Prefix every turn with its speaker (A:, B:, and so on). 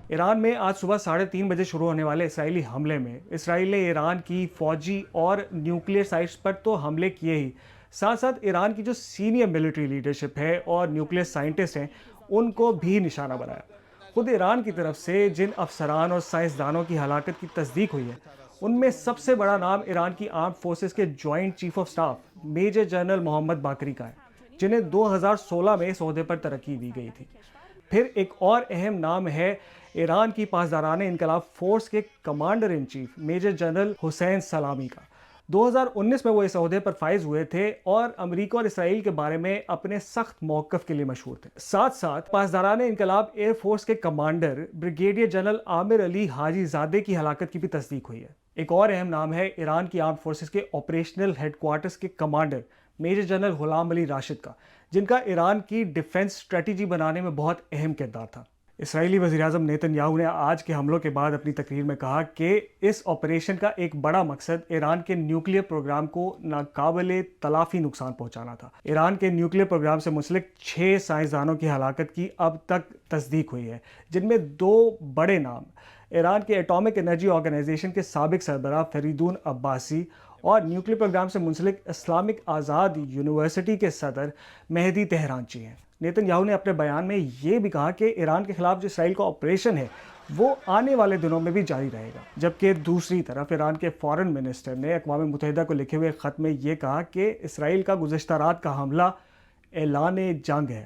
A: ایران میں آج صبح 3:30 بجے شروع ہونے والے اسرائیلی حملے میں اسرائیل نے ایران کی فوجی اور نیوکلیئر سائٹس پر تو حملے کیے ہی، ساتھ ساتھ ایران کی جو سینئر ملٹری لیڈرشپ ہے اور نیوکلیئر سائنٹسٹ ہیں ان کو بھی نشانہ بنایا۔ خود ایران کی طرف سے جن افسران اور سائنسدانوں کی ہلاکت کی تصدیق ہوئی ہے ان میں سب سے بڑا نام ایران کی آرمڈ فورسز کے joint chief of staff major general Mohammad Bagheri کا ہے، جنہیں 2016 میں اس عہدے پر ترقی دی گئی تھی۔ پھر ایک اور اہم نام ہے ایران کی پاسداران انقلاب فورس کے commander in chief major general Hossein Salami کا۔ 2019 میں وہ اس عہدے پر فائز ہوئے تھے اور امریکہ اور اسرائیل کے بارے میں اپنے سخت موقف کے لیے مشہور تھے۔ ساتھ ساتھ پاسداران انقلاب ایئر فورس کے کمانڈر بریگیڈیئر جنرل عامر علی حاجی زادے کی ہلاکت کی بھی تصدیق ہوئی ہے۔ ایک اور اہم نام ہے ایران کی آرمڈ فورسز کے آپریشنل ہیڈ کوارٹرز کے کمانڈر میجر جنرل غلام علی راشد کا، جن کا ایران کی ڈیفنس اسٹریٹجی بنانے میں بہت اہم کردار تھا۔ اسرائیلی وزیراعظم نیتن یاہو نے آج کے حملوں کے بعد اپنی تقریر میں کہا کہ اس آپریشن کا ایک بڑا مقصد ایران کے نیوکلیئر پروگرام کو ناقابل تلافی نقصان پہنچانا تھا۔ ایران کے نیوکلیئر پروگرام سے منسلک 6 سائنسدانوں کی ہلاکت کی اب تک تصدیق ہوئی ہے، جن میں 2 بڑے نام ایران کے ایٹامک انرجی آرگنائزیشن کے سابق سربراہ فریدون عباسی اور نیوکلیئر پروگرام سے منسلک اسلامک آزاد یونیورسٹی کے صدر مہدی تہرانچی ہیں۔ نیتن یاہو نے اپنے بیان میں یہ بھی کہا کہ ایران کے خلاف جو اسرائیل کا آپریشن ہے وہ آنے والے دنوں میں بھی جاری رہے گا، جبکہ دوسری طرف ایران کے فارن منسٹر نے اقوام متحدہ کو لکھے ہوئے خط میں یہ کہا کہ اسرائیل کا گزشتہ رات کا حملہ اعلان جنگ ہے۔